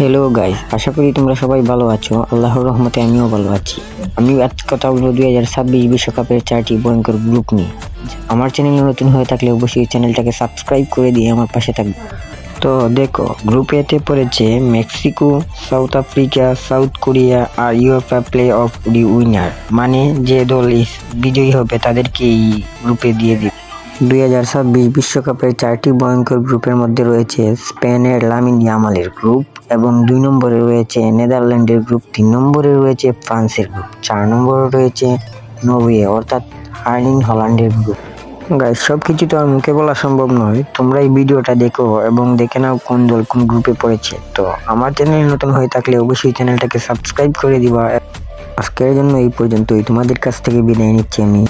Hello guys, আশা করি তোমরা সবাই ভালো আছো। আল্লাহর রহমতে আমিও ভালো আছি। আমি আজ কথা বলবো 2026 বিশ্বকাপের 4টি ভয়ঙ্কর গ্রুপ নিয়ে। আমার চ্যানেলে নতুন হয়ে থাকলে অবশ্যই চ্যানেলটাকে সাবস্ক্রাইব করে দিয়ে আমার পাশে থাকবে। তো দেখো, গ্রুপ এতে পড়েছে Mexico, South Africa, South Korea আর UEFA play off the winner, মানে যে দল বিজয়ী হবে তাদেরকে এই গ্রুপে দিয়ে দিবে। 2026 বিশ্বকাপের 4টি ভয়ঙ্কর গ্রুপের মধ্যে রয়েছে স্পেনের লামিন ইয়ামালের গ্রুপ, এবং 2 নম্বরে রয়েছে নেদারল্যান্ডের গ্রুপ, 3 নম্বরে রয়েছে ফ্রান্সের গ্রুপ, 4 নম্বরে রয়েছে নরওয়ে অর্থাৎ আর্লিং হল্যান্ডের গ্রুপ। গাইস, সবকিছু তো আর মুখে বলা সম্ভব নয়, তোমরা এই ভিডিওটা দেখো এবং দেখে নাও কোন দল কোন গ্রুপে পড়েছে। তো আমার চ্যানেল নতুন হয়ে থাকলে অবশ্যই চ্যানেলটাকে সাবস্ক্রাইব করে দিবা। আজকের জন্য এই পর্যন্তই, তোমাদের কাছ থেকে বিদায় নিচ্ছি আমি।